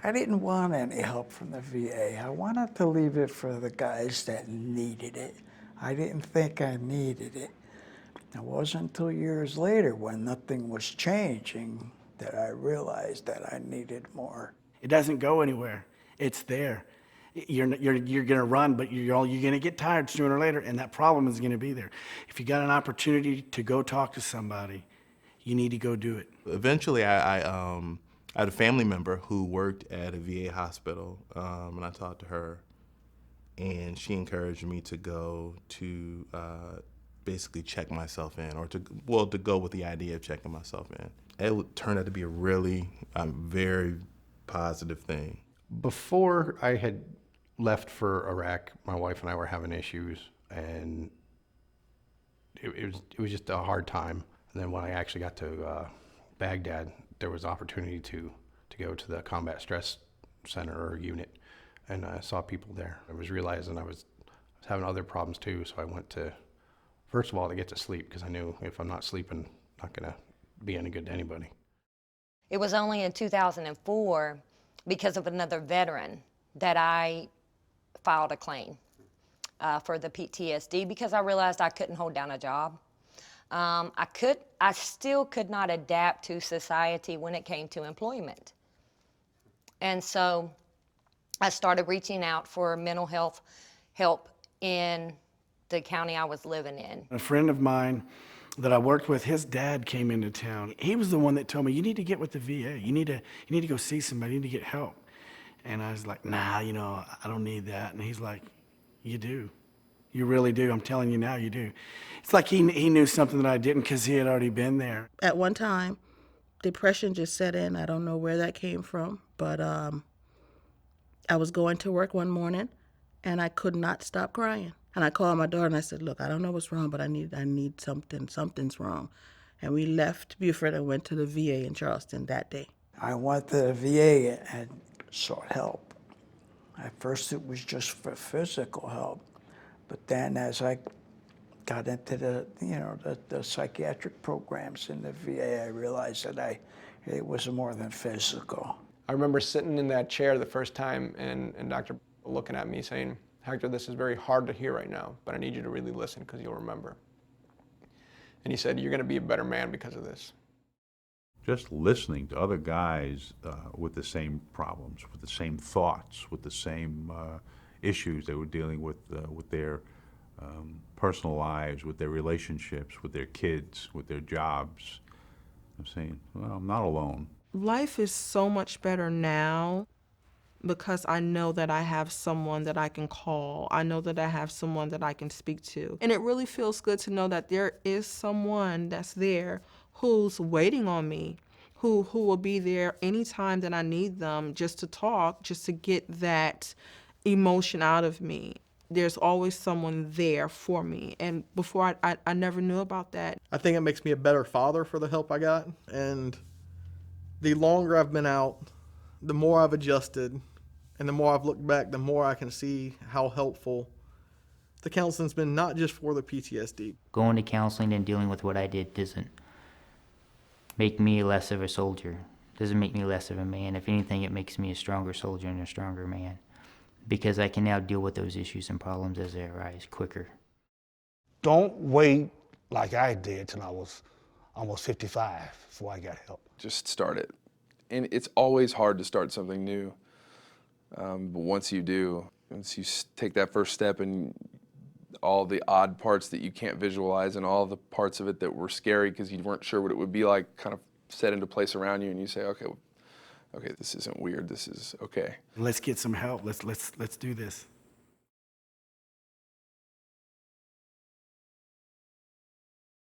I didn't want any help from the VA. I wanted to leave it for the guys that needed it. I didn't think I needed it. It wasn't until years later when nothing was changing that I realized that I needed more. It doesn't go anywhere. It's there. You're going to run, but you're going to get tired sooner or later, and that problem is going to be there. If you got an opportunity to go talk to somebody, you need to go do it. Eventually, I had a family member who worked at a VA hospital, and I talked to her, and she encouraged me to go to basically check myself in, or to go with the idea of checking myself in. It turned out to be a really very positive thing. Before I had left for Iraq, my wife and I were having issues, and it was just a hard time. And then when I actually got to Baghdad, there was opportunity to go to the combat stress center or unit, and I saw people there. I was realizing I was having other problems too, so I went to, first of all, to get to sleep, because I knew if I'm not sleeping, I'm not gonna be any good to anybody. It was only in 2004, because of another veteran, that I filed a claim for the PTSD, because I realized I couldn't hold down a job. I still could not adapt to society when it came to employment. And so I started reaching out for mental health help in the county I was living in. A friend of mine that I worked with, his dad came into town. He was the one that told me, you need to get with the VA. You need to go see somebody, you need to get help. And I was like, nah, I don't need that. And he's like, you do. You really do. I'm telling you now, you do. It's like he knew something that I didn't, because he had already been there. At one time, depression just set in. I don't know where that came from, but I was going to work one morning, and I could not stop crying. And I called my daughter and I said, look, I don't know what's wrong, but I need something. Something's wrong. And we left Beaufort and went to the VA in Charleston that day. I went to the VA and sought help. At first it was just for physical help, but then as I got into the psychiatric programs in the VA, I realized that it was more than physical. I remember sitting in that chair the first time and Dr. looking at me saying, Hector, this is very hard to hear right now, but I need you to really listen because you'll remember. And he said, you're going to be a better man because of this. Just listening to other guys with the same problems, with the same thoughts, with the same issues they were dealing with their personal lives, with their relationships, with their kids, with their jobs. I'm saying, well, I'm not alone. Life is so much better now because I know that I have someone that I can call. I know that I have someone that I can speak to. And it really feels good to know that there is someone that's there who's waiting on me, who will be there anytime that I need them, just to talk, just to get that emotion out of me. There's always someone there for me. And before, I never knew about that. I think it makes me a better father for the help I got. And the longer I've been out, the more I've adjusted, and the more I've looked back, the more I can see how helpful the counseling's been, not just for the PTSD. Going to counseling and dealing with what I did doesn't make me less of a soldier. Doesn't make me less of a man. If anything, it makes me a stronger soldier and a stronger man, because I can now deal with those issues and problems as they arise quicker. Don't wait like I did till I was almost 55 before I got help. Just start it. And it's always hard to start something new. But once you do, once you take that first step, and all the odd parts that you can't visualize and all the parts of it that were scary because you weren't sure what it would be like kind of set into place around you, and you say, okay, this isn't weird, this is okay. Let's get some help. Let's do this.